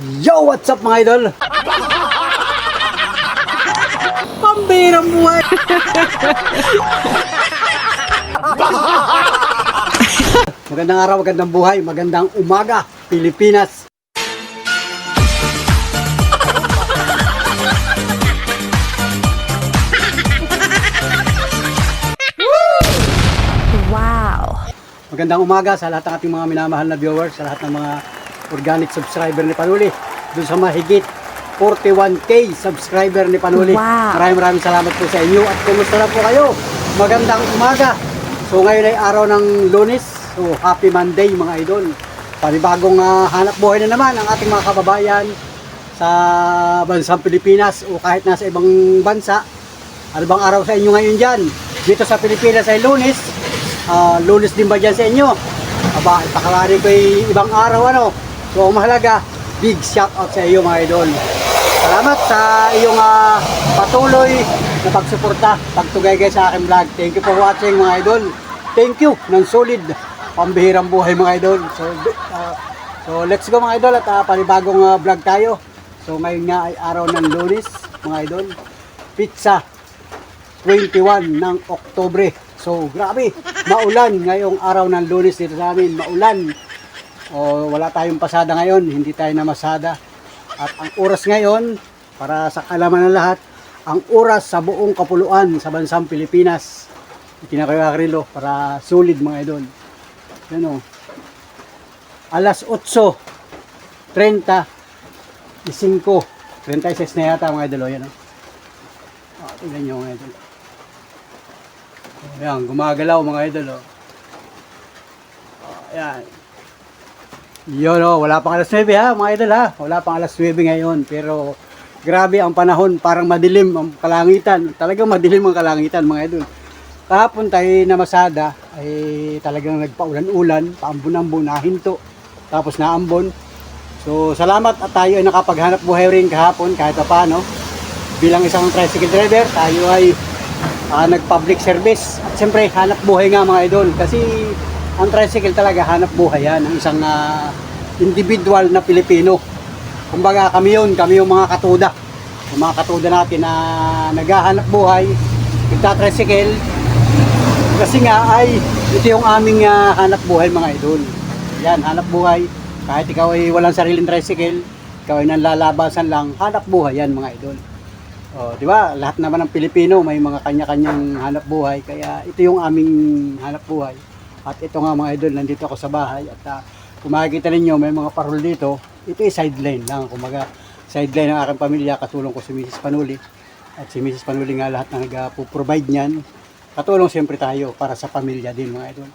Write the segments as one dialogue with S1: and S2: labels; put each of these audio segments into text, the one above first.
S1: Yo! What's up mga idol? Pambirang buhay! Magandang araw, magandang buhay, magandang umaga, Pilipinas!
S2: Wow!
S1: Magandang umaga sa lahat ng ating mga minamahal na viewers, sa lahat ng mga organic subscriber ni Panuli, doon sa mahigit 41k subscriber ni Panuli.
S2: Wow.
S1: Maraming salamat po sa inyo at kumusta na po kayo? Magandang umaga. So ngayon ay araw ng Lunes. So happy Monday mga idol. Panibagong hanap buhay na naman ang ating mga kababayan sa bansang Pilipinas o kahit nasa ibang bansa. Ano bang araw sa inyo ngayon dyan? Dito sa Pilipinas ay Lunes. Lunes din ba dyan sa inyo? Aba, ipakalari ko ay ibang araw ano. So ang mahalaga, big shout out sa iyo mga idol. Salamat sa iyong patuloy na pagsuporta, pagtugay sa aking vlog. Thank you for watching mga idol. Thank you ng solid pambihirang buhay mga idol. So let's go mga idol at panibagong vlog tayo. So ngayon nga ay araw ng Lunes mga idol. Pizza 21 ng Oktubre. So grabe, maulan ngayong araw ng Lunes dito sa amin. Maulan. Wala tayong pasada ngayon, hindi tayo namasada. At ang oras ngayon, para sa kalaman ng lahat, ang oras sa buong kapuluan sa bansang Pilipinas. Kinakayakarilo para solid mga idol. Yan o. Alas 8:35. 36 na yata mga idol. Yan o. Tingnan nyo mga idol. Ayan, gumagalaw mga idol. Ayan. Yun o, wala pang alas 9 ha mga idol ha. Wala pang alas 9 ngayon. Pero grabe ang panahon, parang madilim ang kalangitan. Talagang madilim ang kalangitan mga idol. Kahapon tayo na masada ay talagang nagpaulan-ulan, paambon-ambon, nahinto, tapos naambon. So salamat at tayo ay nakapaghanap buhay rin kahapon kahit paano. Bilang isang tricycle driver, tayo ay nag-public service. At siyempre, hanap buhay nga mga idol. Kasi ang tricycle talaga, hanap buhay yan. Ang isang individual na Pilipino. Kumbaga kami yun, kami yung mga katuda. Yung mga katuda natin na naghahanap buhay, nagta-tricycle. Kasi nga ay, ito yung aming hanap buhay mga idol. Yan, hanap buhay. Kahit ikaw ay walang sariling tricycle, ikaw ay nanlalabasan lang, hanap buhay yan mga idol. Di ba? Lahat naman ng Pilipino may mga kanya-kanyang hanap buhay, kaya ito yung aming hanap buhay. At ito nga mga idol, nandito ako sa bahay at kung makikita ninyo may mga parol dito, ito ay sideline lang. Kumaga, sideline ng aking pamilya, katulong ko si Mrs. Panuli. At si Mrs. Panuli nga lahat na nag-provide niyan. Katulong siyempre tayo para sa pamilya din mga idol.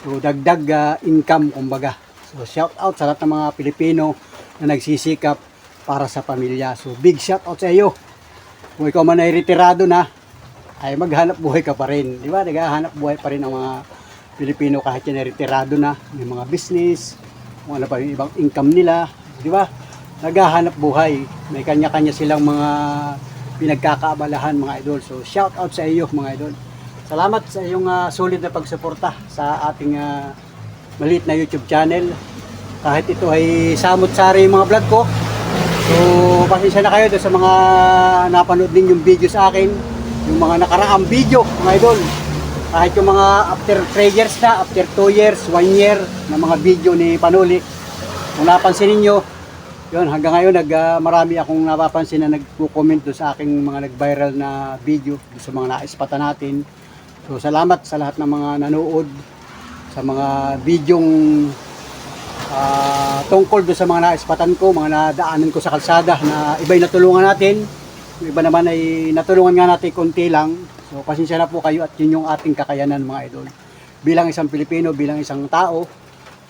S1: So dagdag income kumbaga. So shout out sa lahat ng mga Pilipino na nagsisikap para sa pamilya. So big shout out sa iyo. Kung ikaw man ay retirado na, ay maghanap buhay ka pa rin. Di ba? Naghahanap buhay pa rin ang mga Pilipino kahit yan ay retirado na. May mga business, kung ano pa yung ibang income nila. Di ba? Naghahanap buhay. May kanya-kanya silang mga pinagkakaabalahan mga idol. So shout out sa iyo mga idol. Salamat sa iyong solid na pagsuporta sa ating maliit na YouTube channel. Kahit ito ay samot-sari yung mga vlog ko. So, pasensya na kayo sa mga napanood din yung video sa akin. Yung mga nakaraang video, mga idol. Kahit yung mga after 3 years na, after 2 years, 1 year na mga video ni Panuli. Kung napansin niyo, yun, hanggang ngayon marami akong napapansin na nagko-comment doon sa aking mga nag-viral na video, doon sa mga naispatan natin. So, salamat sa lahat ng mga nanood, sa mga videong tungkol doon sa mga naispatan ko, mga nadaanan ko sa kalsada na iba'y natulungan natin. Yung iba naman ay natulungan nga natin konti lang. So pasensya na po kayo at yun yung ating kakayanan mga idol. Bilang isang Pilipino, bilang isang tao,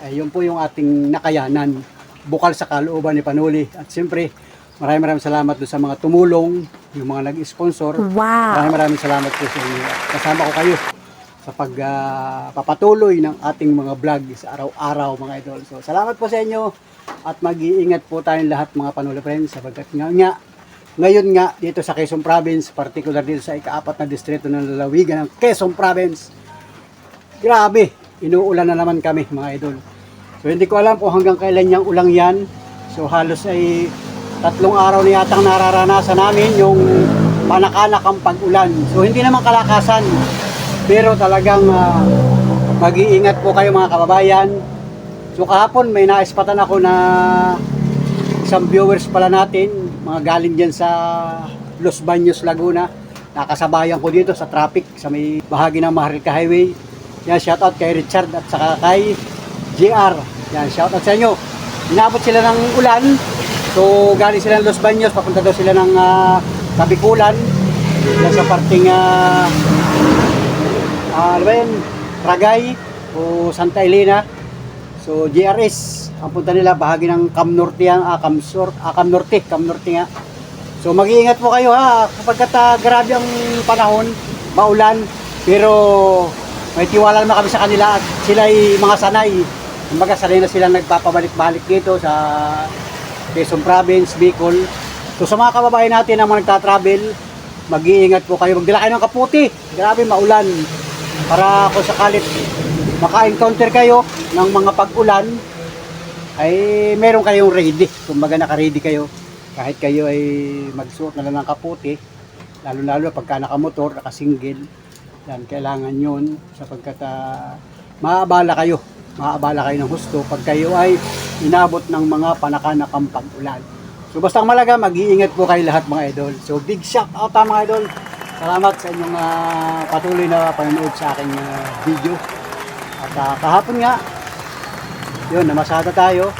S1: ay yun po yung ating nakayanan. Bukal sa kalooban ni Panuli. At siyempre, maraming salamat doon sa mga tumulong, yung mga nag-sponsor.
S2: Wow!
S1: Maraming salamat po sa inyo. Kasama ko kayo sa pagpapatuloy ng ating mga vlog sa araw-araw mga idol. So salamat po sa inyo at mag-iingat po tayong lahat mga Panuli friends sapagkat ngayon nga dito sa Quezon Province, particular dito sa ika-4 na distrito ng lalawigan ng Quezon Province, grabe, inuulan na naman kami mga idol. So hindi ko alam kung hanggang kailan yung ulang yan. So halos ay 3 araw na yatang nararanasan namin yung panakanakang pag-ulan. So hindi naman kalakasan, pero talagang mag-iingat po kayo mga kababayan. So kahapon may naispatan ako na isang viewers pala natin, mga galing dyan sa Los Baños, Laguna. Nakasabayan ko dito sa traffic sa may bahagi ng Maharlika Highway. Yan, shoutout kay Richard at saka kay JR. Yan, shoutout sa inyo. Inabot sila ng ulan. So galing sila ng Los Baños, papunta daw sila ng Kabikulan. Yan sa parting ano ba yan? Ragay o Santa Elena. So GRS ang punta nila bahagi ng Cam Norte yan, Cam Norte nga. So mag-iingat po kayo ha kapag grabe ang panahon, maulan, pero may tiwala naman kami sa kanila at sila ay mga sanay. Kumbaga sanay na sila nagpapabalik-balik dito sa Quezon Province, Bicol. So sa mga kababayan natin na mga nagtatravel, mag-iingat po kayo. Magdala kayo ng kaputi. Grabe maulan. Para kung sakalit maka-encounter kayo ng mga pag-ulan, ay meron kayong ready. Kumbaga naka-ready kayo. Kahit kayo ay magsuot na lang ng kaputi, lalo-lalo pagka nakamotor, naka-single, yan, kailangan yun sapagkat maabala kayo ng husto pag kayo ay inabot ng mga panakanakang pag-ulan. So basta malaga, mag-iingat po kayo lahat mga idol. So big shout out mga idol. Salamat sa inyong patuloy na panonood sa aking video. At kahapon nga, yun, namasada tayo.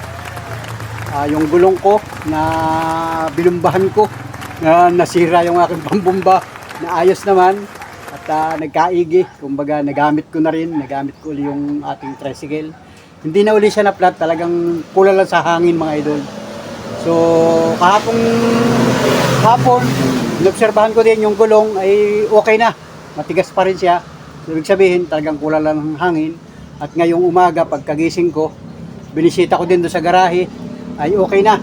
S1: Yung gulong ko na bilumbahan ko, na nasira yung aking pambumba, na ayos naman. At nagkaigi, kumbaga nagamit ko uli yung ating tricycle. Hindi na uli siya na flat, talagang pula lang sa hangin mga idol. So kahapon, inobserbahan ko din yung gulong ay okay na, matigas pa rin siya. So, ibig sabihin talagang kulang lang ng hangin. At ngayong umaga pagkagising ko, binisita ko din doon sa garahe, ay okay na.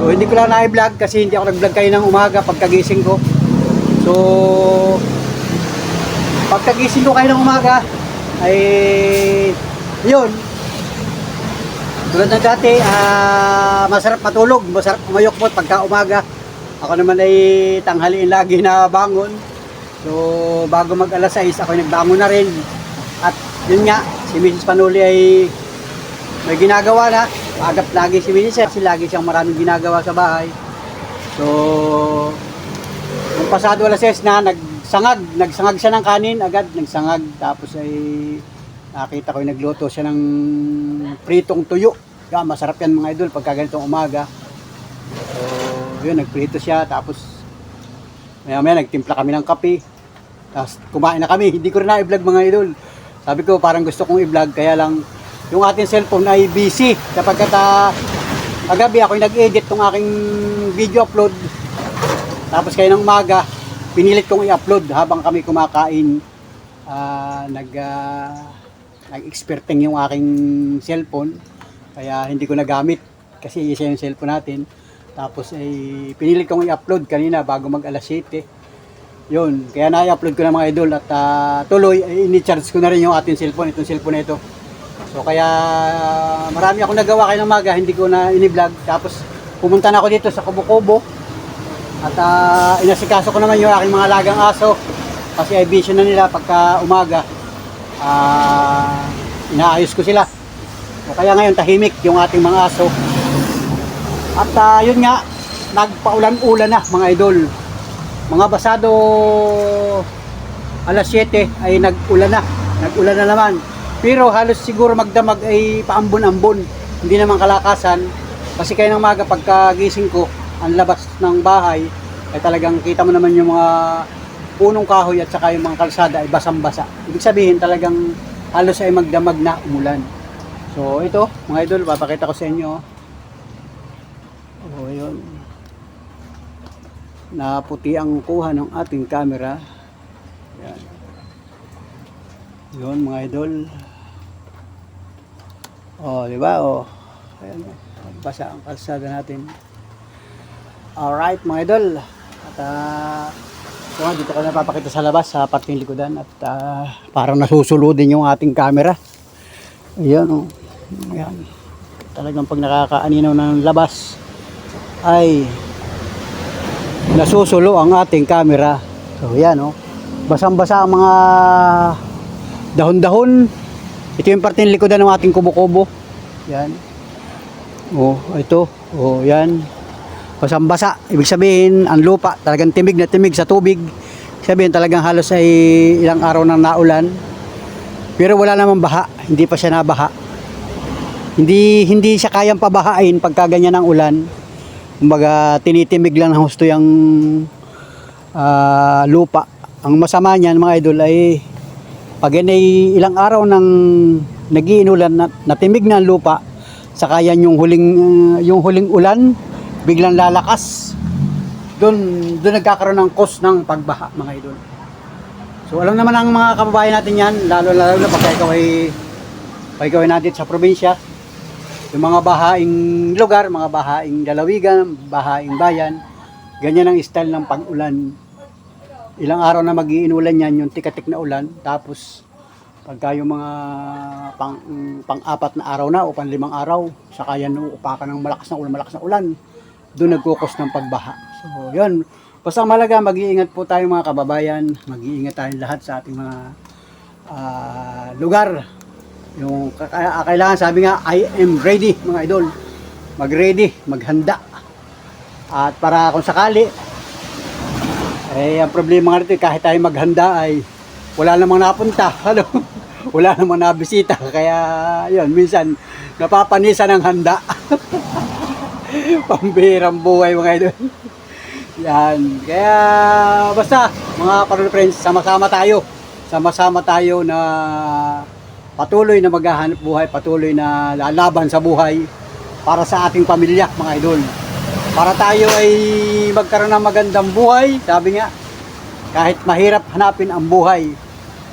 S1: So hindi ko lang na-vlog kasi hindi ako nag-vlog kayo ng umaga pagkagising ko. So pagkagising ko kayo ng umaga ay yun, tulad ng dati, masarap matulog, masarap umayokbot pagka umaga. Ako naman ay tanghaliin lagi na bangon. So bago mag alas 6 ako nagbangon na rin. At yun nga, si Mrs. Panuli ay may ginagawa na. Agap lagi si Mrs. kasi lagi siyang maraming ginagawa sa bahay. So nung pasado alas 6 na, nagsangag siya ng kanin agad, nagsangag. Tapos ay nakita ko yung nagluto siya ng pritong tuyo. Yeah, masarap yan mga idol pagka ganitong umaga. So yun, nagprito siya. Tapos maya nagtimpla kami ng kape. Tapos kumain na kami. Hindi ko rin na-vlog mga idol. Sabi ko parang gusto kong i-vlog, kaya lang yung ating cellphone ay busy. Kapag kagabi ako nag-edit tong aking video upload. Tapos kayo ng umaga, pinilit kong i-upload habang kami kumakain. Nag-experting yung aking cellphone. Kaya hindi ko nagamit kasi isa yung cellphone natin. Tapos ay pinilit kong i-upload kanina bago mag alas 7. Yun, kaya na-upload ko na mga idol at tuloy ay ini-charge ko na rin yung ating cellphone, itong cellphone na ito. So kaya marami akong nagawa kayo ng maga, hindi ko na ini-vlog. Tapos pumunta na ako dito sa Kubo-Kubo at inasikaso ko naman yung aking mga lagang aso kasi ay vision na nila pagka umaga. Inaayos ko sila. So kaya ngayon tahimik yung ating mga aso. At yun nga, nagpaulan-ulan na mga idol. Mga basado alas 7 ay nag-ulan na naman. Pero halos siguro magdamag ay paambon-ambon. Hindi naman kalakasan. Kasi kayo ng maga pagkagising ko, ang labas ng bahay ay talagang kita mo naman yung mga punong kahoy at saka yung mga kalsada ay basang-basa. Ibig sabihin talagang halos ay magdamag na umulan. So ito mga idol, papakita ko sa inyo. Oh, yun. Naputi ang kuha ng ating camera. Yan. Yun mga idol. Oh, di ba? Oh. Ayan. Basa ang kalsada natin. Alright mga idol. At so, dito ko napapakita sa labas sa parting likodan at parang nasusulodin yung ating camera. Ayan oh. Ayan. Talagang pag nakakaaninaw ng labas ay nasusulo ang ating camera. So yan oh. Basang-basa ang mga dahon-dahon. Ito yung parte ng likodan ng ating kubo-kubo. Yan. Oh, ito. Oh, yan. Basang-basa. Ibig sabihin, ang lupa talagang timig na timig sa tubig. Sabihin talagang halos ay ilang araw nang naulan. Pero wala namang baha. Hindi pa siya nabaha. Hindi siya kayang pabahain pagka ganyan ang ulan. Kumbaga tinitimig lang ng husto yung lupa. Ang masama niyan mga idol ay pag yan ay ilang araw nang nag-iinulan na natimig na ang lupa, saka yan yung huling ulan biglang lalakas. Doon nagkakaroon ng cause ng pagbaha mga idol. So alam naman ang mga kababayan natin yan, lalo na pag ikaw ay natin sa probinsya. Yung mga bahaing lugar, mga bahaing lalawigan, bahaing bayan, ganyan ang style ng pag-ulan. Ilang araw na mag-iinulan yan, yung tikatik na ulan. Tapos, pagka yung mga pang-apat na araw na o pang-limang araw, saka yan uupakan ng malakas na ulan, doon nagkukos ng pagbaha. So, yun. Basta malaga, mag-iingat po tayo mga kababayan. Mag-iingat tayo lahat sa ating mga lugar. Yung kailangan, sabi nga, I am ready mga idol. Mag-ready, maghanda. At para kung sakali, ang problema nga nito, kahit tayo maghanda ay wala namang napunta, ano? Wala namang nabisita, kaya yun, minsan napapanisan ng handa. Pambihirang buhay mga idol. Yan, kaya basta mga parol friends, sama-sama tayo na patuloy na maghahanap buhay, patuloy na lalaban sa buhay para sa ating pamilya mga idol. Para tayo ay magkaroon ng magandang buhay, sabi nga, kahit mahirap hanapin ang buhay.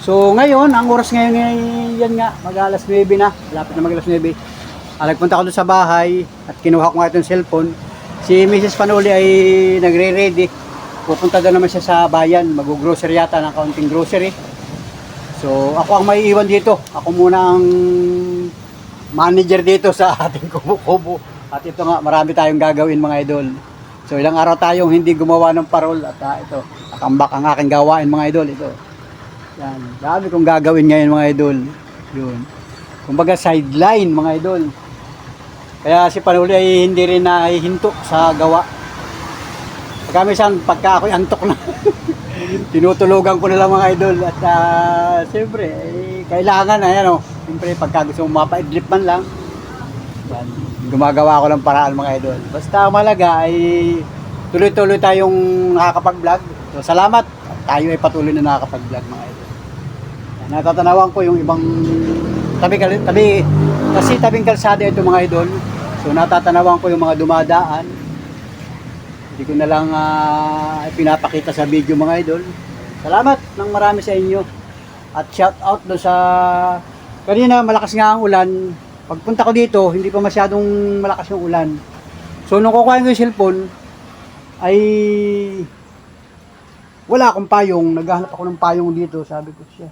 S1: So ngayon, ang oras ngayon yan nga, mag-alas 9 na, malapit na mag-alas 9. Nagpunta ako doon sa bahay at kinuha ko nga itong cellphone. Si Mrs. Panuli ay nagre-ready. Pupunta doon naman siya sa bayan, mag-grocery yata ng kaunting grocery. So ako ang may iwan dito. Ako muna ang manager dito sa ating kubo-kubo. At ito nga, marami tayong gagawin mga idol. So ilang araw tayong hindi gumawa ng parol. At ito, nakambak ang aking gawain mga idol. Ito. Yan, dami kong gagawin ngayon mga idol. Yun. Kumbaga sideline mga idol. Kaya si Panuli ay hindi rin nahihinto sa gawa. Pagka ako'y antok na. Tinutulugan ko na lang mga idol. At siyempre, kailangan ayan o. Siyempre, pagka gusto mong mapaidlip man lang, yan, gumagawa ako ng paraan mga idol. Basta malaga ay tuloy-tuloy tayong nakakapag-vlog. So, salamat. Tayo ay patuloy na nakakapag-vlog mga idol. Natatanawan ko yung ibang kasi tabing kalsada ito mga idol. So natatanawan ko yung mga dumadaan. Hindi ko na lang pinapakita sa video mga idol. Salamat ng marami sa inyo. At shout out do sa kanina malakas nga ang ulan. Pagpunta ko dito, hindi pa masyadong malakas yung ulan. So nung kukuha ko yung cellphone ay wala akong payong. Naghahanap ako ng payong dito, sabi ko siya.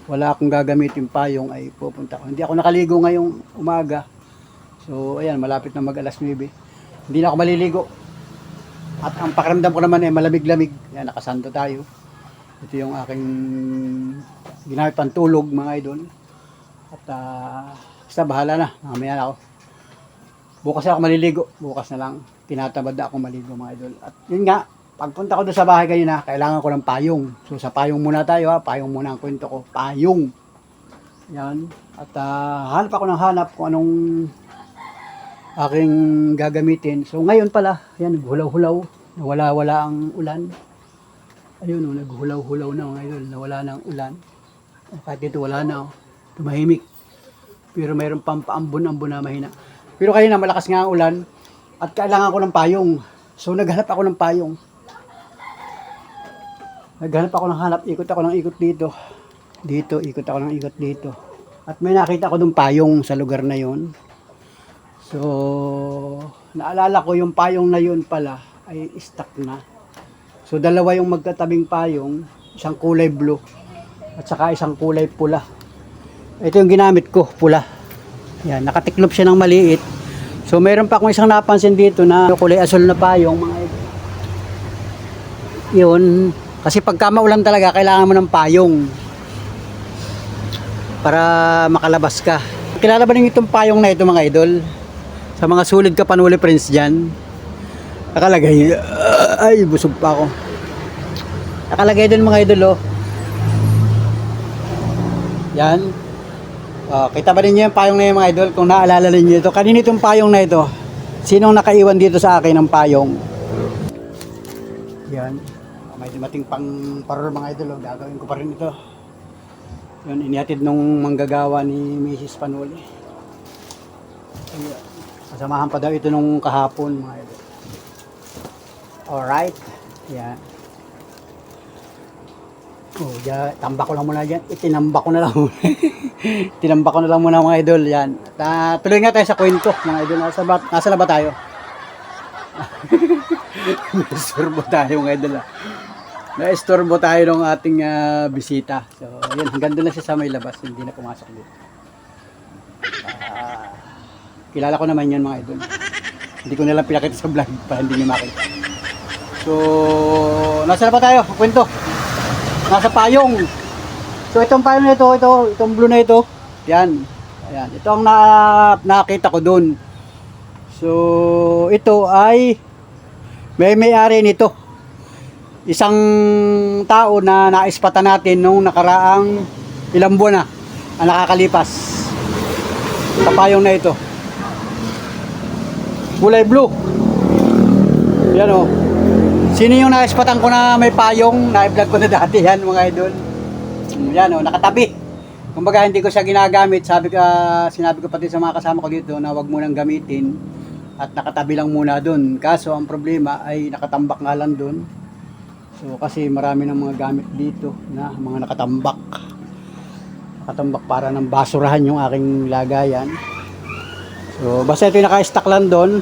S1: Wala akong gagamitin payong ay pupunta ko. Hindi ako nakaligo ngayong umaga. So ayan, malapit na mag-alas 9. Hindi na ako maliligo. At ang pakiramdam ko naman ay malamig-lamig. Yan, nakasanto tayo. Ito yung aking ginamit pantulog mga idol. At basta bahala na. Mamaya na ako. Bukas na ako maliligo. Bukas na lang. Tinatamad na ako maligo mga idol. At yun nga, pagpunta ko doon sa bahay kanina, kailangan ko ng payong. So sa payong muna tayo ha. Payong muna ang kwento ko. Payong. Yan. At hanap ako ng hanap kung anong aking gagamitin. So ngayon pala, yan, naghulaw-hulaw. Nawala-wala ang ulan. Ayun, naghulaw-hulaw na mga idol. Nawala na ang ulan. Kahit dito wala na. Tumahimik. Pero mayroon pang paambon-ambon na mahina. Pero kanina malakas nga ang ulan. At kailangan ko ng payong. So naghanap ako ng payong. Naghanap ako ng hanap, ikot ako ng ikot dito. Dito, ikot ako ng ikot dito. At may nakita ko dong payong sa lugar na yon. So, naalala ko yung payong na yun pala ay stuck na. So, dalawa yung magkatabing payong, isang kulay blue at saka isang kulay pula. Ito yung ginamit ko, pula. Yan, nakatiklop siya ng maliit. So meron pa akong isang napansin dito na kulay asul na payong mga idol. Yun, kasi pagka maulan talaga kailangan mo ng payong para makalabas ka. Kilala ba ninyo itong payong na ito mga idol? Sa mga sulit ka panuli friends dyan, nakalagay, ay busog pa ako. Nakalagay din mga idol oh. Yan. Kita ba ninyo yung payong na yun mga idol? Kung naalala ninyo ito, kanina itong payong na ito, sinong nakaiwan dito sa akin ng payong? Yan. May dumating pang parol mga idol oh. Gagawin ko pa rin ito. Yun, inihatid nung manggagawa ni Mrs. Panuli. Kasamahan pa daw ito nung kahapon mga idol. Alright. Yan. Oh, ya, tambak ko lang muna dyan. Itinambak ko na lang muna. Tinambak ko na lang muna mga idol. Yan. Tuloy nga tayo sa kwento mga idol. Nasa na ba tayo? Naistorbo tayo mga idol. Naistorbo tayo ng ating bisita. So, yan. Hanggang doon na siya sa may labas. Hindi na pumasok dito. Kilala ko naman yun mga idol. Hindi ko nalang pinakita sa vlog para hindi niyo makita. So, nasa na ba tayo? Kwento. Nasa payong. So, itong payong na ito, itong blue na ito. Yan. Ayan. Ito ang nakita ko dun. So, ito ay may-ari nito. Isang tao na naispatan natin nung nakaraang ilang buwan na ang nakakalipas. Sa payong na ito. Kulay blue. Yan o. Sino yung naispatan ko na may payong? Na-vlog ko na dati yan mga idol. Yan o, nakatabi. Kumbaga hindi ko siya ginagamit. Sinabi ko pati sa mga kasama ko dito na wag mo nang gamitin. At nakatabi lang muna dun. Kaso ang problema ay nakatambak nga lang dun. So kasi marami ng mga gamit dito na mga nakatambak. Nakatambak para ng basurahan yung aking lagayan. So basta ito yung naka-stack lang doon.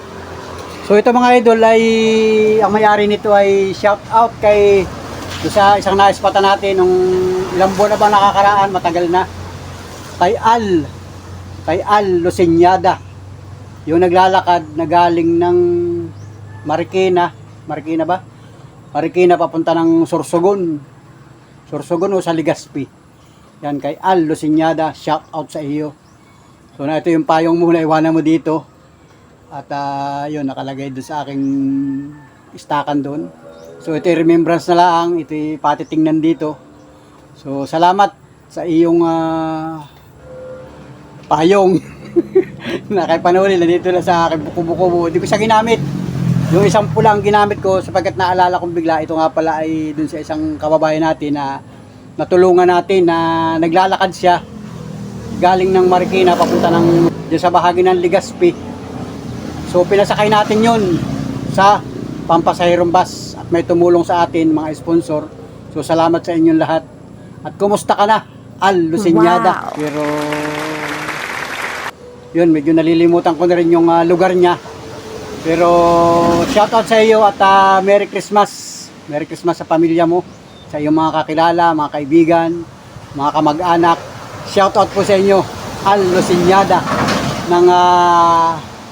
S1: So ito mga idol ay ang may-ari nito ay shout out kay sa isang naispatan natin nung ilang buwan na ba nakakaraan, matagal na. Kay Al Luciñada. Yung naglalakad na galing ng Marikina ba? Marikina papunta ng Sorsogon. Sorsogon o sa Legazpi. Yan kay Al Luciñada, shout out sa iyo. So na ito yung payong mo na iwanan mo dito. At yun nakalagay doon sa aking istakan doon. So ito yung remembrance na lang, ito yung patitingnan dito. So salamat sa iyong payong na kay Panuli na dito na sa aking buko-buko. Hindi ko siya ginamit. Yung isang pulang ginamit ko sapagkat naalala kong bigla, ito nga pala ay dun sa isang kababayan natin na natulungan natin na naglalakad siya galing ng Marikina papunta ng dyan sa bahagi ng Legazpi. So pinasakay natin yun sa pampasahirong bus at may tumulong sa atin mga sponsor. So salamat sa inyong lahat. At kumusta ka na? Al Luciñada. Wow. Pero yun, medyo nalilimutan ko na rin yung lugar niya. Pero shout out sa iyo at Merry Christmas. Merry Christmas sa pamilya mo, sa iyong mga kakilala, mga kaibigan, mga kamag-anak. Shout out po sa inyo, Al Luciñada ng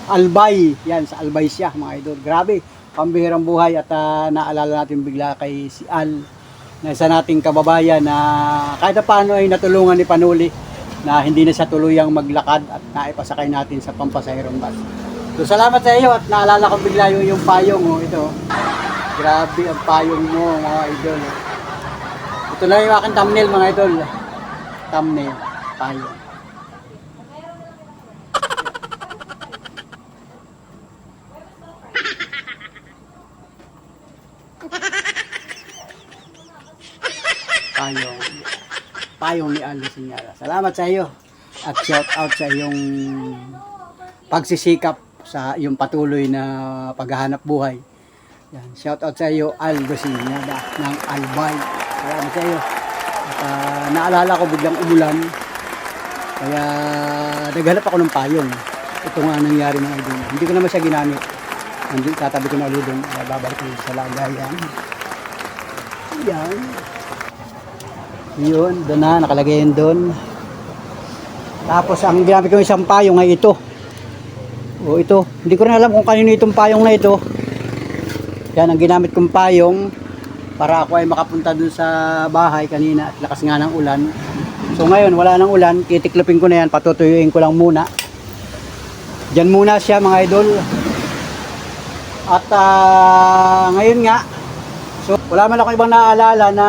S1: Albay. Yan, sa Albay siya mga idol. Grabe, pambihirang buhay at naalala natin bigla kay si Al na isa nating kababayan na kahit paano ay natulungan ni Panuli na hindi na siya tuluyang maglakad at naipasakay natin sa pampasahirong bus. So salamat sa iyo at naalala ko bigla yung payong mo ito. Grabe ang payong mo mga idol. Ito na yung aking thumbnail mga idol. Thumbnail, payong. Payong ni Al Luciñada. Salamat sa iyo at shout out sa iyong pagsisikap sa iyong patuloy na paghahanap buhay. Yan, shout out sa iyo Al Luciñada ng Albay. Salamat sa iyo. At naalala ko biglang umulan. Kaya naghanap ako ng payong. Ito nga nangyari mga idol. Hindi ko naman siya ginamit. Tatabi ko na ulit doon. Babalik ko sa lagayan. Yan. Yun, doon na, nakalagay yun doon. Tapos ang ginamit ko isang payong ay ito. O ito, hindi ko rin alam kung kanino itong payong na ito. Yan ang ginamit kong payong para ako ay makapunta dun sa bahay kanina at lakas nga ng ulan. So ngayon wala nang ulan, titiklopin ko na yan, patutuyuin ko lang muna. Diyan muna siya mga idol. At ngayon nga, so wala man ako ibang naaalala na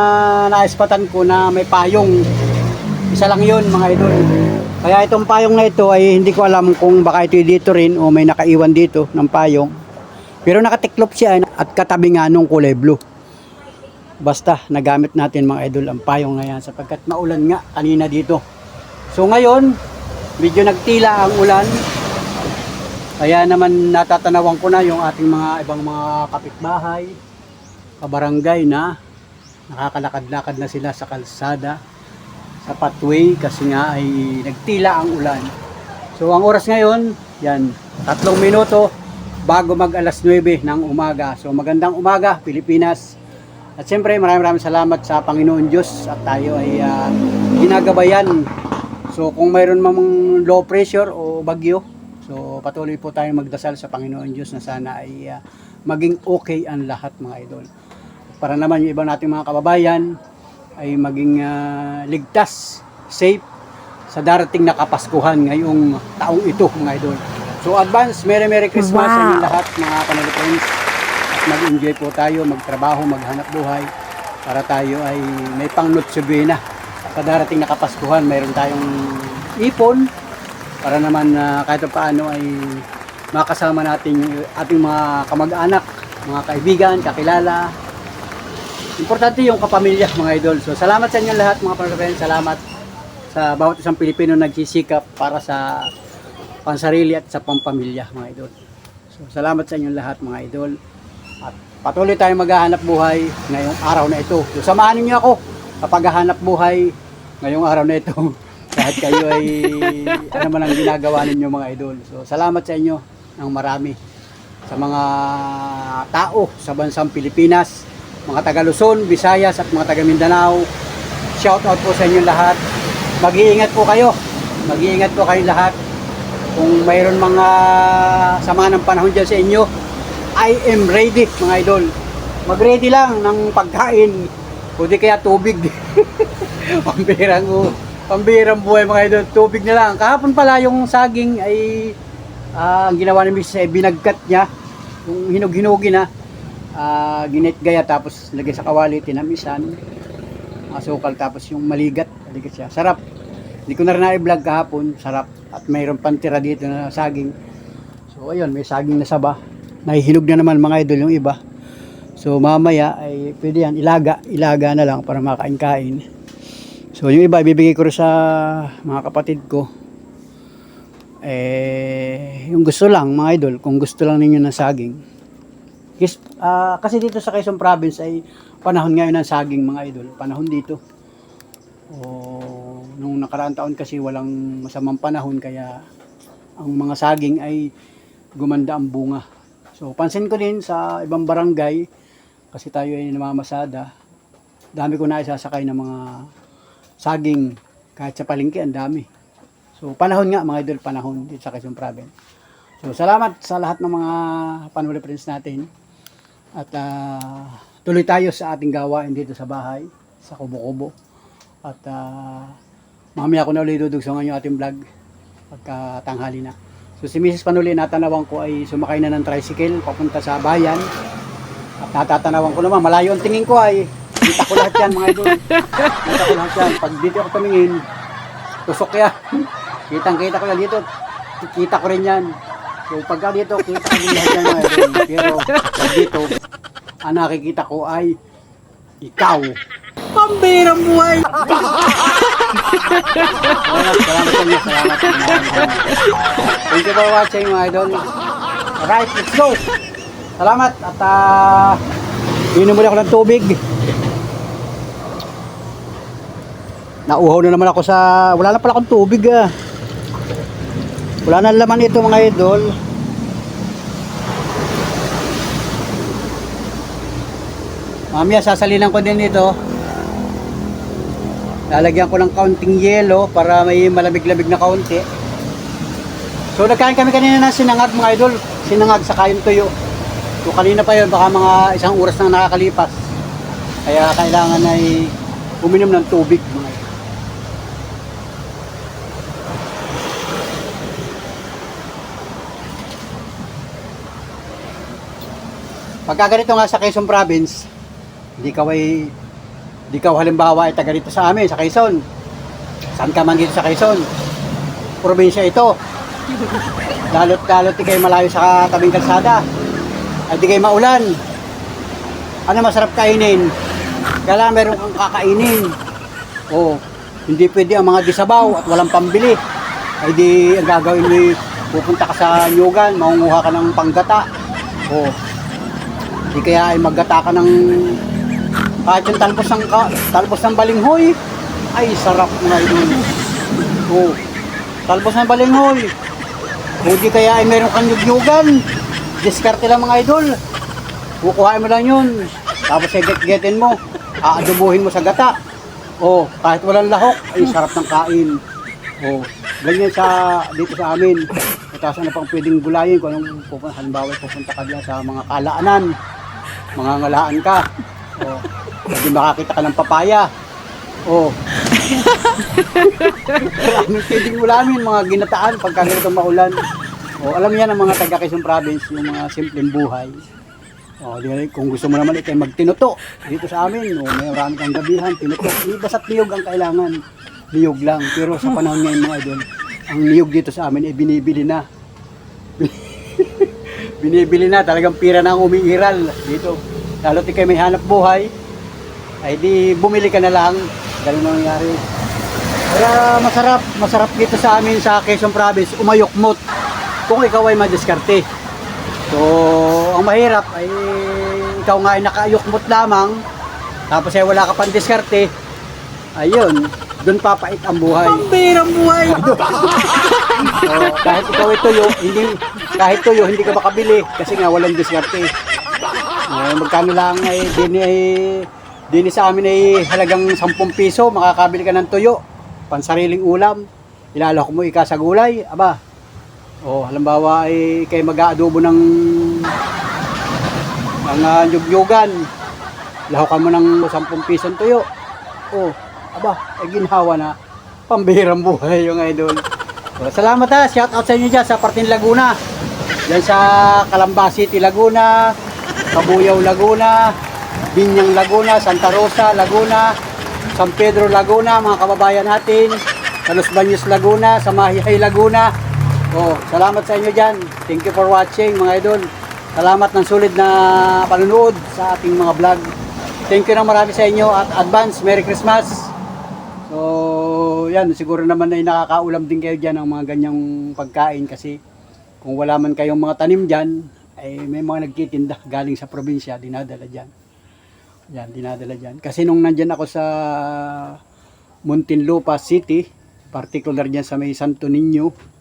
S1: naispatan ko na may payong. Isa lang yun mga idol. Kaya itong payong na ito ay hindi ko alam kung baka ito dito rin o may nakaiwan dito ng payong. Pero nakatiklop siya at katabi nga nung kulay blue. Basta nagamit natin mga idol ang payong na yan sapagkat maulan nga kanina dito. So ngayon, medyo nagtila ang ulan. Kaya naman natatanawan ko na yung ating mga ibang mga kapitbahay, kabarangay na nakakalakad-lakad na sila sa kalsada, sa pathway kasi nga ay nagtila ang ulan. So ang oras ngayon, yan, 3 minuto bago mag alas 9 ng umaga. So magandang umaga Pilipinas. At siyempre maraming salamat sa Panginoon Diyos at tayo ay ginagabayan. So kung mayroon mamang low pressure o bagyo, so patuloy po tayong magdasal sa Panginoon Diyos na sana ay maging okay ang lahat mga idol. Para naman yung iba nating mga kababayan ay maging ligtas, safe sa darating na Kapaskuhan ngayong taong ito mga idol. So advance, Merry Christmas sa inyong lahat mga Panalo Friends. At mag-enjoy po tayo, magtrabaho, maghanap buhay para tayo ay may pang-Noche Buena. Sa darating na Kapaskuhan, mayroon tayong ipon para naman kahit paano ay makasama natin yung ating mga kamag-anak, mga kaibigan, kakilala. Importante yung kapamilya mga idol. So salamat sa inyo lahat mga friends. Salamat sa bawat isang Pilipino nagsisikap para sa pansarili at sa pampamilya mga idol. So salamat sa inyo lahat mga idol. At patuloy tayong maghahanap buhay ngayong araw na ito. So samahan niyo ako sa paghahanap buhay ngayong araw na ito. Kahit kayo ay ano man ang ginagawa ninyo mga idol. So salamat sa inyo ng marami sa mga tao sa bansang Pilipinas, mga taga Luzon, Visayas at mga taga Mindanao. Shout out po sa inyo lahat. Mag-iingat po kayo. Mag-iingat po kayo lahat. Kung mayroon mga sama ng panahon dyan sa inyo, I am ready mga idol. Mag-ready lang ng pagkain o di kaya tubig. Pambirang buhay mga idol. Tubig na lang. Kahapon pala yung saging ay ang ginawa ni Mrs. ay binagkat niya. Yung hinog-hinugin na. Ginit-gaya tapos lagay sa kawali, tinamisan, asukal tapos yung maligat siya. Sarap. Hindi ko na rin na-vlog kahapon. Sarap. At mayroon pang tira dito na saging. So ayun, may saging na saba. Nahihinog na naman mga idol yung iba. So mamaya ay pwede yan, ilaga na lang para makain-kain. So yung iba ibibigay ko rin sa mga kapatid ko. Yung gusto lang mga idol, kung gusto lang ninyo ng saging. Kasi dito sa Quezon Province ay panahon ngayon ng saging mga idol. Panahon dito. Nung nakaraang taon kasi walang masamang panahon kaya ang mga saging ay gumanda ang bunga. So pansin ko din sa ibang barangay kasi tayo ay namamasada. Dami ko na isasakay ng mga saging kahit sa palengke ang dami. So panahon nga mga idol, panahon dito sa Quezon Province. So salamat sa lahat ng mga Panalo Friends natin. At tuloy tayo sa ating gawain dito sa bahay, sa Kubo-Kubo. At mamaya ko na ulit dudugsungan yung ating vlog pagkatanghali na. So si Mrs. Panuli natanawan ko ay sumakay na ng tricycle papunta sa bayan. At natatanawan ko naman, malayo ang tingin ko ay kita ko lahat yan mga idol. Kita ko lahat yan. Pag dito ako tumingin, tusok yan. Kitang-kita ko yan dito. Kita ko rin yan. So pagka dito, kita ko din lahat yan mga idol. Pero dito, ang nakikita ko ay ikaw. Pambirang buhay! Salamat sa inyo. Salamat. Thank you for watching mga idol. Alright, let's go! Salamat at inom muli ako ng tubig. Nauhaw na naman ako sa... Wala na pala akong tubig Wala na laman ito mga idol. Mamaya sasalinan ko din ito. Lalagyan ko ng kaunting yelo para may malamig-lamig na kaunti. So nagkain kami kanina ng sinangag mga idol. Sinangag sa kayong tuyo. So kanina pa yun, baka mga 1 oras na nakakalipas. Kaya kailangan ay uminom ng tubig mga idol. Pagka ganito nga sa Quezon Province, di ka halimbawa ay taga dito sa amin, sa Quezon. Saan ka man dito sa Quezon? Probinsya ito. Lalo't di kayo malayo sa tabing kalsada. Ay di kayo maulan. Ano masarap kainin? Kailangan meron kang kakainin. O, hindi pwede ang mga disabaw at walang pambili. Ay di ang gagawin mo, pupunta ka sa Nyugan, mangunguha ka ng panggata. O, di kaya ay maggata ka ng kahit yung talbos ng balinghoy. Ay sarap mga idol. Oh, talbos ng balinghoy. O di kaya ay meron kang nyugyugan. Diskarte lang mga idol. Kukuhain mo lang yun. Tapos ay get-getin mo. Aadobuhin mo sa gata. Oh, kahit walang lahok, ay sarap ng kain. Oh, ganyan dito sa amin. Tapos ano pang pwedeng gulayin kung anong pupunta. Halimbawa pupunta ka diyan sa mga kalaanan. Mga ngalaan ka. Oh, hindi makakita ka ng papaya. Oh. Maraming pwedeng ulamin, mga ginataan pagka ganito maulan. Oh, alam yan ang mga taga Quezon Province, yung mga simpleng buhay. Oh, kung gusto mo naman ikay magtinuto dito sa amin, oh, may marami kang gabihan, tinuto. Hindi basta't niyog ang kailangan. Niyog lang. Pero sa panahon ngayon mga idol, ang niyog dito sa amin ay binibili na. Binibili na, talagang pira na ang umiiral dito. Lalo't ikay may hanap buhay, ay di bumili ka na lang. Ganun ang nangyari. Kaya masarap dito sa amin sa Quezon Province, umayokmot kung ikaw ay madiskarte. So, ang mahirap ay ikaw nga ay nakaayokmot lamang, tapos ay wala ka pang diskarte, ayun, doon papait ang buhay.
S2: Pambirang buhay!
S1: So, kahit ikaw ay tuyo, hindi ka makabili kasi nga walang diskarte. Magkano lang ay dini sa amin ay halagang 10 piso, makakabili ka ng tuyo, pansariling ulam, ilalak mo ika sa gulay, aba. O, halimbawa ay kayo mag-aadobo ng nyugyugan, lahukan mo ng 10 piso ng tuyo. O, aba, ay ginhawa na, pambihirang buhay yung idol. So, salamat ha, shout out sa inyo dyan sa Partin Laguna, dyan sa Calamba City, Laguna, Kabuyaw, Laguna, Binyang, Laguna, Santa Rosa, Laguna, San Pedro, Laguna, mga kababayan natin, sa Los Baños, Laguna, sa Mahihay, Laguna. Oh, salamat sa inyo dyan. Thank you for watching mga idol. Salamat ng sulit na panunood sa ating mga vlog. Thank you na marami sa inyo at advance Merry Christmas. So, yan, siguro naman ay nakakaulam din kayo dyan ng mga ganyang pagkain kasi kung wala man kayong mga tanim dyan, ay may mga nagtitinda galing sa probinsya, dinadala dyan. Yan, dinadala dyan. Kasi nung nandyan ako sa Muntinlupa City, particular dyan sa may Santo Niño,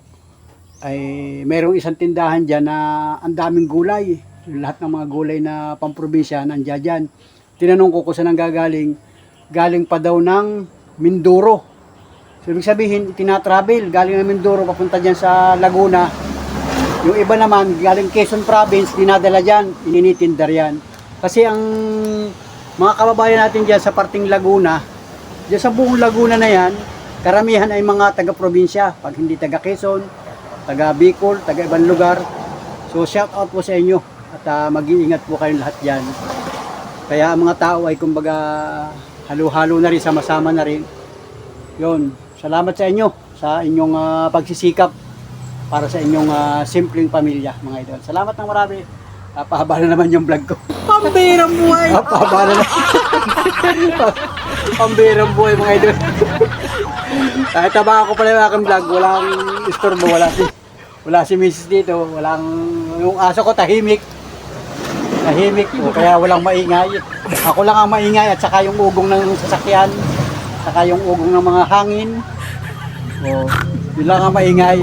S1: ay mayroong isang tindahan dyan na ang daming gulay. Yung lahat ng mga gulay na pamprobinsya nandiyan dyan. Tinanong ko kung saan ang gagaling. Galing pa daw ng Mindoro. So, ibig sabihin, tinatravel. Galing ng Mindoro, papunta dyan sa Laguna. Yung iba naman, galing Quezon Province, dinadala dyan, ininitindar yan. Kasi ang mga kababayan natin dyan sa parting Laguna, dyan sa buong Laguna na yan, karamihan ay mga taga-probinsya. Pag hindi taga-Quezon, taga-Bicol, taga-ibang lugar. So, shout out po sa inyo at mag-iingat po kayong lahat dyan. Kaya ang mga tao ay kumbaga halo-halo na rin, sama-sama na rin. Yun, salamat sa inyo, sa inyong pagsisikap para sa inyong simpleng pamilya, mga idol. Salamat ng marami. Pahaba na naman yung vlog ko.
S2: Pambirang buhay!
S1: Pahaba na naman. Pambirang buhay, mga idol. Kahit taba ako pala yung aking vlog, walang istorbo, wala si Mrs. dito, yung aso ko tahimik. Kaya walang maingay. Ako lang ang maingay at saka yung ugong ng sasakyan, saka yung ugong ng mga hangin. Yun lang ang maingay.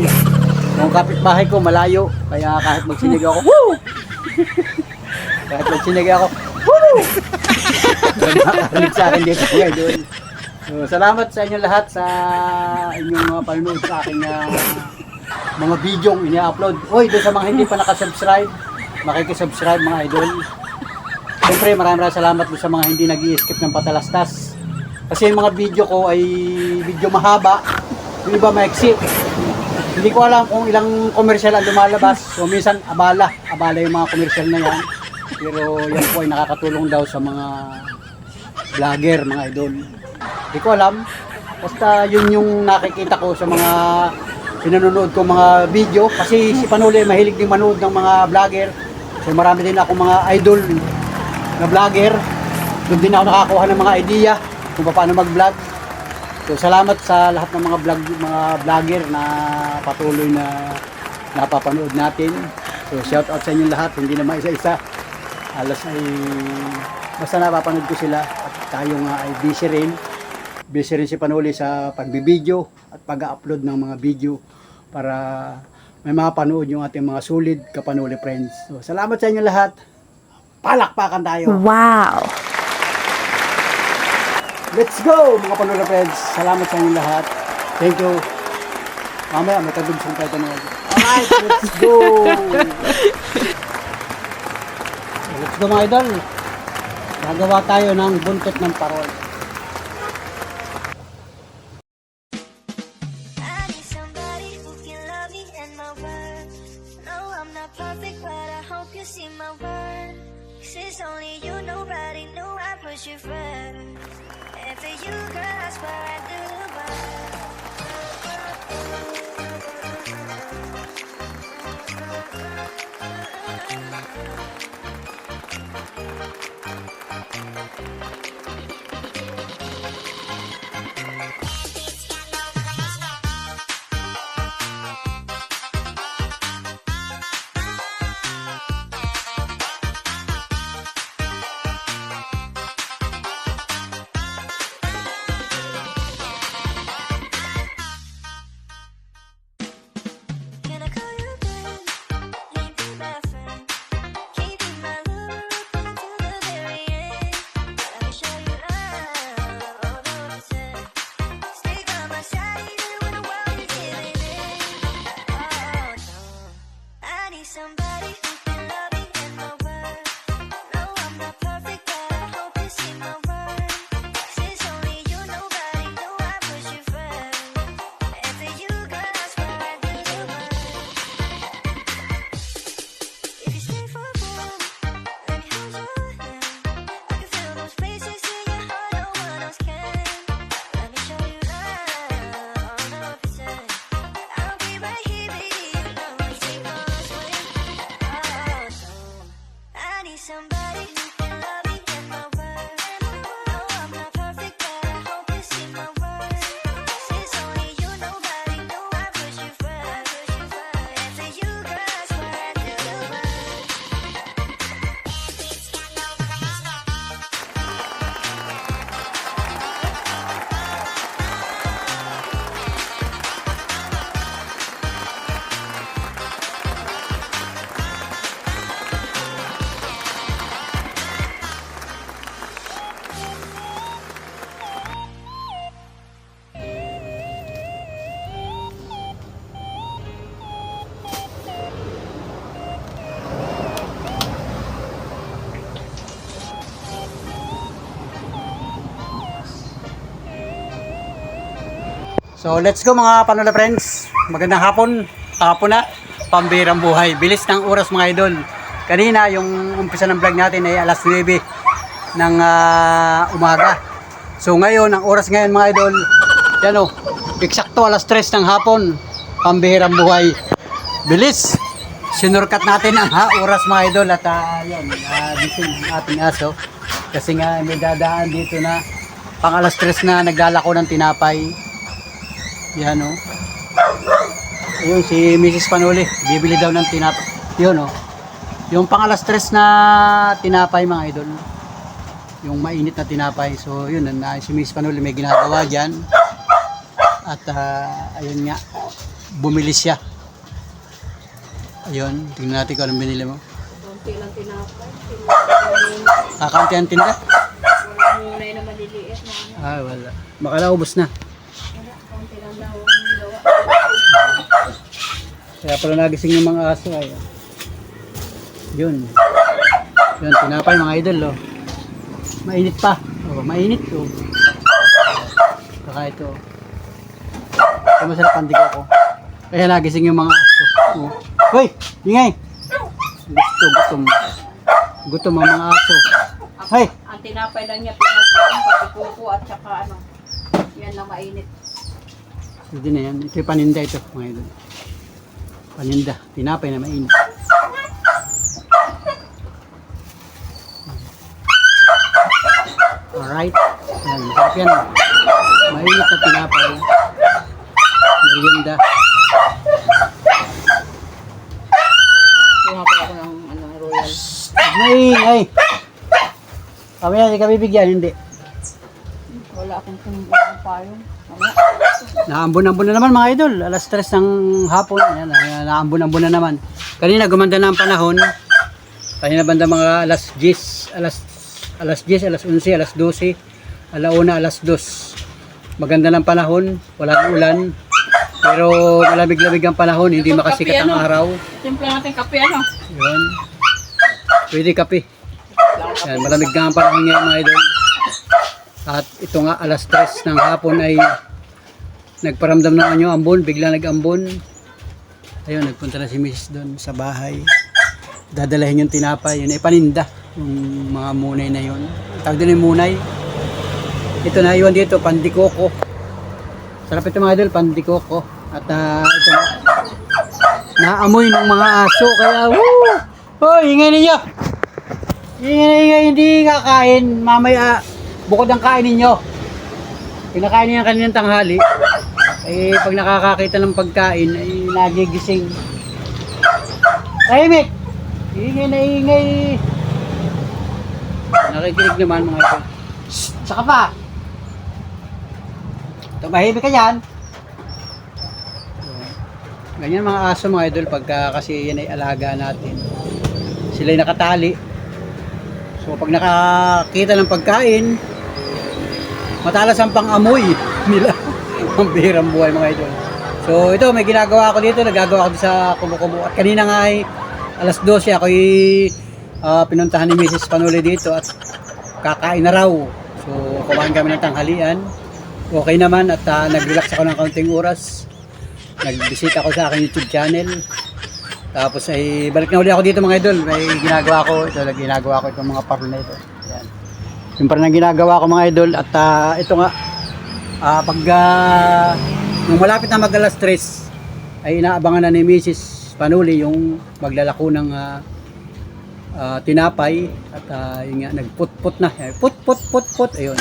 S1: Yung kapitbahay ko malayo, kaya kahit magsinig ako, woo! Kahit magsinig ako, woo! Nakakarinig sa akin dito mga idol. So, salamat sa inyo lahat sa inyong mga panunood sa aking mga video yung ini-upload. Uy, doon sa mga hindi pa nakasubscribe, makikisubscribe mga idol. Siyempre, maraming salamat doon sa mga hindi nag-i-skip ng patalastas. Kasi yung mga video ko ay video mahaba, yung iba maiksi. Hindi ko alam kung ilang commercial ang lumalabas. So minsan abala yung mga commercial na yan. Pero yan po ay nakakatulong daw sa mga vlogger, mga idol. Hindi ko alam. Basta yun yung nakikita ko sa mga pinanonood ko mga video. Kasi si Panuli mahilig din manood ng mga vlogger. So marami din ako mga idol na vlogger. Doon din ako nakakuha ng mga idea kung paano mag-vlog. So salamat sa lahat ng mga vlogger na patuloy na napapanood natin. So shout out sa inyo lahat, hindi naman isa-isa. Alas ay basta napapanood ko sila at tayo nga ay busy rin. Busy rin si Panuli sa pagbibideo at pag-upload ng mga video para may mapanood yung ating mga solid Kapanuli friends. So salamat sa inyo lahat. Palakpakan tayo.
S3: Wow!
S1: Let's go mga Panuli friends. Salamat sa inyo lahat. Thank you. Mamaya may kadugsong tayo na. Alright, let's go. Let's go mga idol. Gagawa tayo ng buntot ng parol.
S4: I need somebody who can love me and my worth. No, I'm not perfect, but I hope you see my worth. 'Cause it's only you, nobody knew I put you first. And for you, girl, I swear I do the Can I call you babe? Can you be my friend? Can you be my love until the very end? Let me show you love, all the percent. Stay by my side even when the world is giving in. Oh no, I need somebody who can love me and my worth. No, I'm not perfect, but I hope you see my worth. 'Cause it's only you, nobody knew I put you first. And for you, girl, I swear I do the work. If you stay for a moment, let me hold your hand. I can feel those places in your heart no one else can. Let me show you love, 100%. I'll be right here, baby, you know I take all swing. Oh no, I need somebody who can love me and my worth. No, I'm not perfect, but I hope you see my worth. 'Cause it's only you, nobody knew I put you first. And for you, girl, I swear I do the work.
S1: So let's go mga Panuli friends. Magandang hapon. Hapon na. Pambirang buhay. Bilis ng oras mga idol. Kanina yung umpisa ng vlog natin ay alas 9 ng umaga. So ngayon, ang oras ngayon mga idol, yan o, eksakto alas 3 ng hapon. Pambihirang buhay. Bilis. Sinurkat natin ang oras mga idol at yan, gising ang ating aso. Kasi nga may dadaan dito na pang alas 3 na naglalako ng tinapay. Yan o. Ayun si Mrs. Panuli, bibili daw ng tinapay. Yun o. Yung pang alas 3 na tinapay mga idol. Yung mainit na tinapay. So yun, si Mrs. Panuli may ginagawa dyan. At ayun nga, bumili siya. Ayun, tingnan natin kung anong binili mo.
S3: Konti lang tinapay.
S1: Kakanti ang tinda?
S3: Walang munay na maliliit na
S1: Wala. Baka naubos na.
S3: konti lang daw ang gawa.
S1: Kaya pala nagising yung mga aso ay. Yun. Yun, tinapay mga idol, oh. Mainit pa. Oh, mainit, oh. Saka ito. Ito masarap pandiko ko. Kaya nagising yung mga aso. Oh. Hoy! Ingay! Gutom. Gutom ang mga aso. Hey!
S3: Ang tinapay lang niya pinagawang pagkuko at saka ano. Yan lang mainit.
S1: Hindi na yan. Ito yung paninda ito mga idol. Paninda. Tinapay na mainit. Alright. Yan. Masarap yan. Mainit na tinapay. Merienda.
S3: Kuha pa ako ng ano, royal.
S1: Ay! Kami yan, hindi kami bigyan, hindi.
S3: Wala akong kumuha payong.
S1: Naambon-ambon na naman mga idol. Alas 3 ng hapon. Ayan, naambon-ambon na naman. Kanina gumanda na ang panahon. Kanina banda mga alas 10, alas 11, alas 12, alauna, alas 2. Maganda ng panahon, walang ulan. Pero malamig-lamig ang panahon, hindi makasikat ang araw.
S3: Timpla natin kape ano.
S1: Yun. Pwede kape. Yan, malamig nga ang panahon ngayon mga idol. At ito nga alas 3 ng hapon ay nagparamdam na yung ambon, bigla nag-ambon. Ayun, nagpunta na si Miss doon sa bahay. Dadalahin yung tinapay, yun ay paninda. Yung mga munay na yun. Tawag din yung munay. Ito na iwan dito, pandikoko. Sarap ito mga idol, pandikoko. At ito naamoy ng mga aso, kaya woo! Hoy, ingay ninyo! Ingay, hindi kakain. Mamaya, bukod ang kain ninyo. Pinakain niya kaninang tanghali. Eh, pag nakakakita ng pagkain, ay nagigising. Tahimik! Ingay na ingay. Nakikinig naman mga ito. Shhh! Saka pa! Tumahimik ka dyan. Ganyan mga aso mga idol pagka kasi yan ay alaga natin. Sila'y nakatali. So pag nakakita ng pagkain, matalas ang pang-amoy nila. Ang bihirang buhay mga idol. So ito may ginagawa ako dito, nagagawa ako sa kubo-kubo. At kanina nga ay alas 12 ako pinuntahan ni Mrs. Panuli dito at kakain na raw. So kumain kami ng tanghalian. Okay naman at nag-relax ako ng kaunting oras. Nag-visit ako sa aking YouTube channel. Tapos ay balik na uli ako dito mga idol. May ginagawa ko, ginagawa ko itong mga parol na ito. Yan. Yung parang ginagawa ko mga idol at ito nga pag nung malapit na mag alas 3 ay inaabangan na ni Mrs. Panuli yung maglalako ng tinapay at yun nga nagput-put na. Put. Ayun.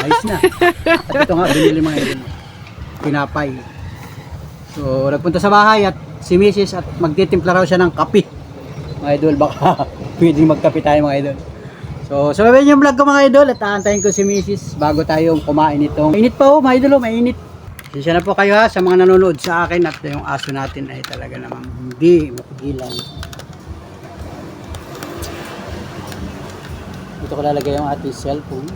S1: Ayos na. At ito nga binili mga idol. Tinapay. So nagpunta sa bahay at si Mrs. at magtitimpla raw siya ng kape. Mga idol, baka pwedeng magkape tayo mga idol. So sabayin yung vlog ko mga idol at aantayin ko si Mrs. bago tayo kumain itong. Mainit pa mga idol, mainit. Sensya na po kayo ha sa mga nanonood sa akin at yung aso natin ay talaga namang hindi mapigilan. Dito ko lalagay yung ating cellphone.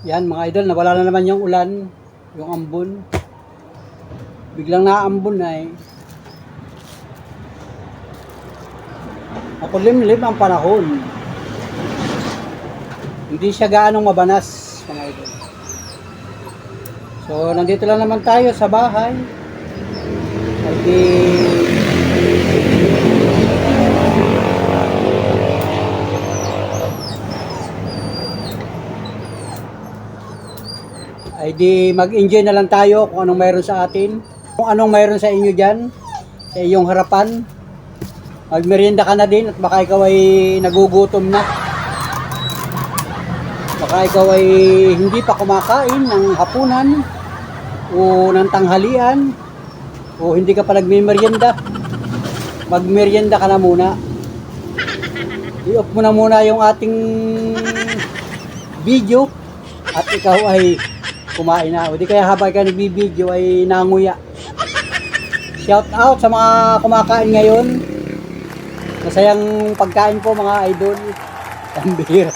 S1: Yan mga idol, nawala na naman yung ulan, yung ambon. Biglang naambon na eh. Makulimlim ang panahon. Hindi siya gaanong mabanas mga idol. So nandito lang naman tayo sa bahay. Ay di mag-enjoy na lang tayo kung anong mayroon sa atin. Kung anong mayroon sa inyo dyan, sa iyong harapan. Magmerienda ka na din at baka ikaw ay nagugutom na. Baka ikaw ay hindi pa kumakain ng hapunan o ng tanghalian o hindi ka pa nagmimerienda. Magmerienda ka na muna. I-off mo na muna yung ating video at ikaw ay kumain na. O di kaya habang ka nagbibideo ay nanguya. Shout out sa mga kumakain ngayon. Masayang pagkain po mga idol. Tambir.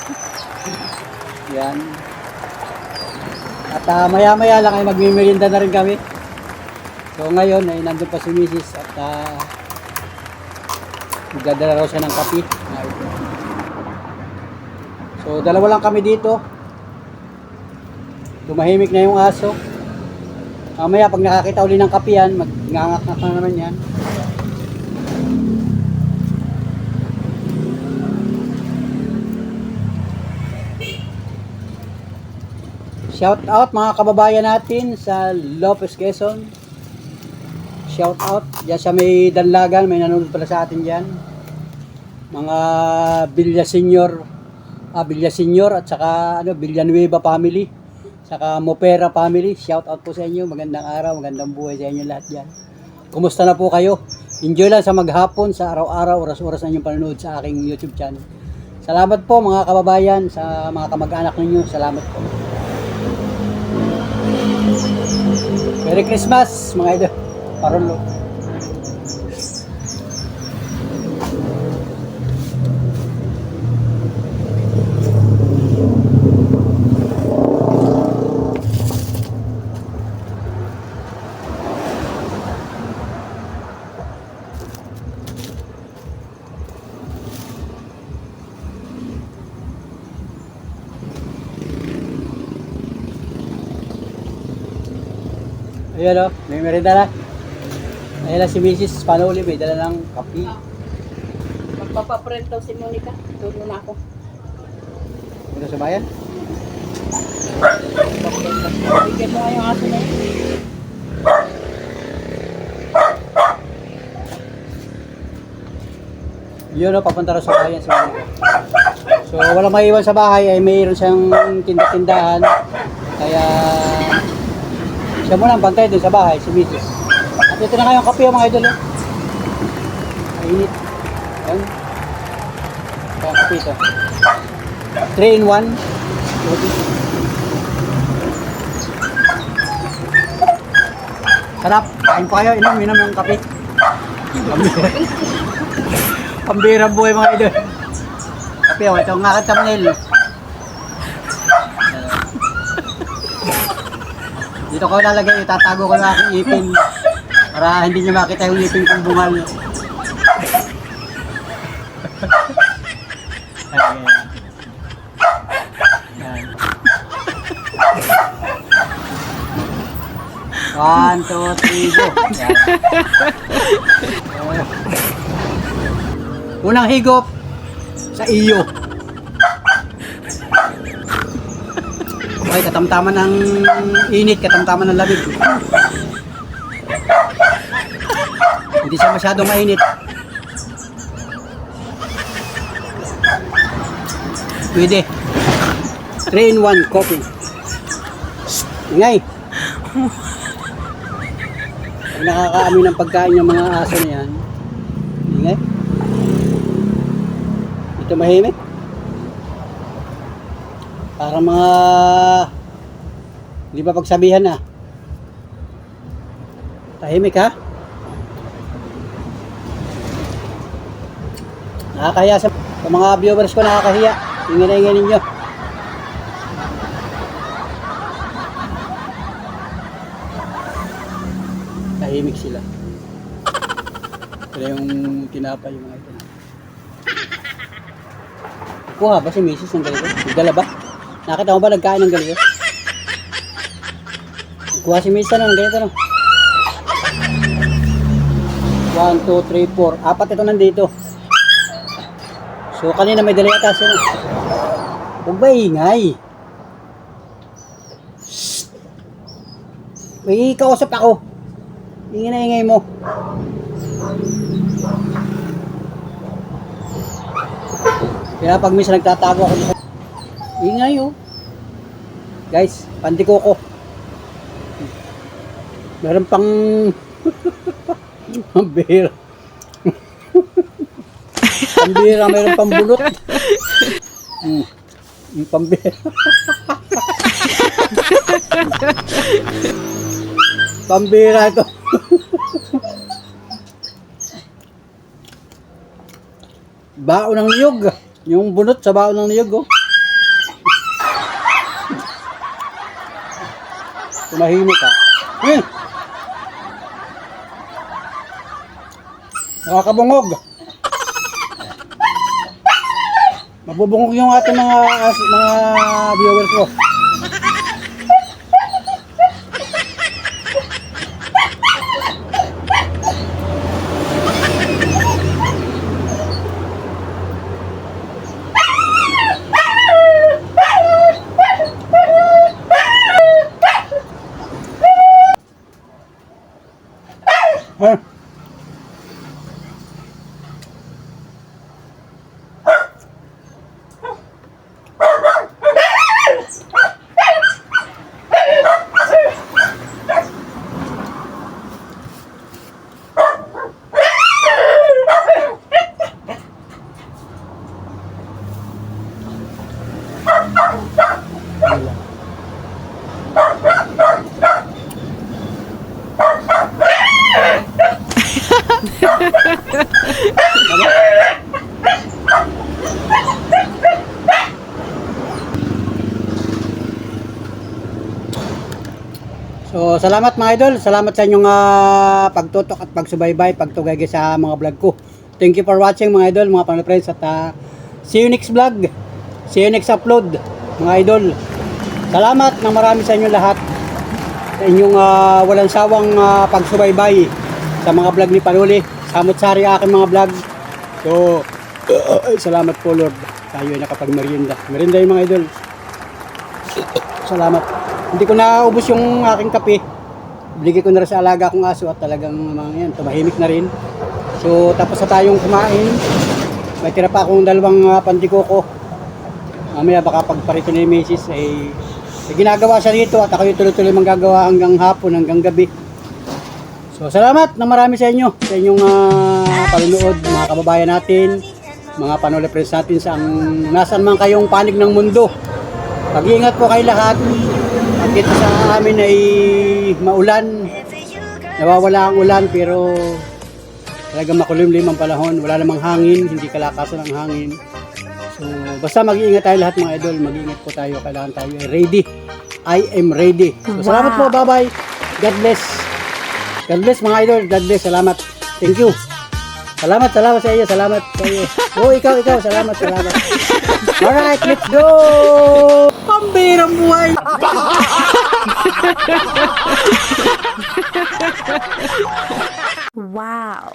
S1: Yan. At maya-maya lang ay magmimerienda na rin kami. So ngayon ay nandun pa si Mrs. at magdadala raw siya ng kape. So dalawa lang kami dito. Tumahimik na yung aso. Mamaya pag nakakita uli ng kape yan, magngangak-ngak na naman yan. Shout out mga kababayan natin sa Lopez, Quezon. Shout out. Diyan sa may Danlagan, may nanonood pala sa atin diyan. Mga Villaseñor at saka Villanueva family, saka Mopera family. Shout out po sa inyo. Magandang araw, magandang buhay sa inyo lahat diyan. Kumusta na po kayo? Enjoy lang sa maghapon, sa araw-araw, oras-oras na inyong panonood sa aking YouTube channel. Salamat po mga kababayan, sa mga kamag-anak ninyo. Salamat po. Merry Christmas mga idol. Parolo. Ayan o, may merenda na. Ayan na si Mrs. Panuli, may dala ng kape.
S3: Magpapaprint daw si Monica. Doon na ako.
S1: Ito sa bayan.
S3: Bigyan mo nga yung aso na yun.
S1: Yun o, papunta rin sa bayan si Monica. So walang maiwan sa bahay ay mayroon siyang tinda-tindahan. Kaya siya muna ang bantay din sa bahay, si Mrs. At ito na kayong kape mga idol. Mainit. Ayan. Kaya kape ito. 3 in 1. Sarap. Kain pa kayo. Inom yung kape. Pambirang buhay mga idol. Kape o. Ito ang aking thumbnail. Dito ko lalagay, itatago ko yung aking ipin para hindi nyo makita yung ipin kong bungal. Ayan. Ayan. 1, 2, 3, go. Ayan. Unang higop sa iyo. Okay, katamtaman ng init, katamtaman ng lamig. Hindi siya masyadong mainit. Pwede. 3 in 1 coffee. Ingay. Pag nakakaamoy ng pagkain ng mga aso na yan. Ingay. Ito mahimik. Para mga hindi pa pagsabihan na. Tahimik ha. Nakakahiya sa mga viewers ko, nakakahiya. Ingin na ingin ninyo. Tahimik sila. Ito yung tinapay yung mga ito. Kuha ba si Mrs. ng ganito? Nagdala ba? Nakita mo ba nagkain ng ganito? Kuha si Mrs. ng ganito no? 1, 2, 3, 4. Apat ito nandito. So kanina may dala yata siya. Huwag ba ingay? May kausap ako. Ingay na ingay mo. Kaya pag minsan nagtatago ako dito, ingay oh. Guys, pandikoko. Meron pang pambira. Pambira, meron pang bunot. Yung pambira. Pambira ito. Baon ng niyog. Yung bunot sa baon ng niyog, oh. Tumahimik ka. Nakakabungog. Mabubungog yung ating mga viewers ko. Eh. So, salamat mga idol. Salamat sa inyong pagtutok at pagsubaybay, pagtugay sa mga vlog ko. Thank you for watching mga idol, mga panood friends. At see you next vlog. See you next upload mga idol. Salamat ng marami sa inyo lahat. Sa inyong walang sawang pagsubaybay sa mga vlog ni Panuli. Samot-sari aking mga vlog. So, salamat po Lord. Tayo ay nakapag-merienda. Merienda yung mga idol. Salamat. Hindi ko naubos yung aking kape. Binigay ko na rin sa alaga kong aso at talagang mga yan, tumahimik na rin. So, tapos na tayong kumain. May tira pa akong dalawang pandikoko. Mamaya baka pagparito ni Mrs. ay ginagawa siya dito at ako yung tuloy-tuloy manggagawa hanggang hapon, hanggang gabi. So, salamat na marami sa inyo, sa inyong panunood, mga kababayan natin, mga Panuli friends natin sa nasaan man kayong panig ng mundo. Pag-iingat po kayo lahat. At dito sa amin ay maulan. Nawawala ang ulan pero talagang makulimlim ang panahon. Wala namang hangin, hindi kalakasan ang hangin. So, basta mag-iingat tayo lahat mga idol. Mag-iingat po tayo. Kailangan tayo ay ready. I am ready. So, salamat po. Bye-bye. God bless. God bless mga idol. God bless. Salamat. Thank you. Salamat sa iyo. Salamat sa iyo. Oh, ikaw. Salamat. Alright, let's go!
S2: Pambirang buhay!
S4: Wow.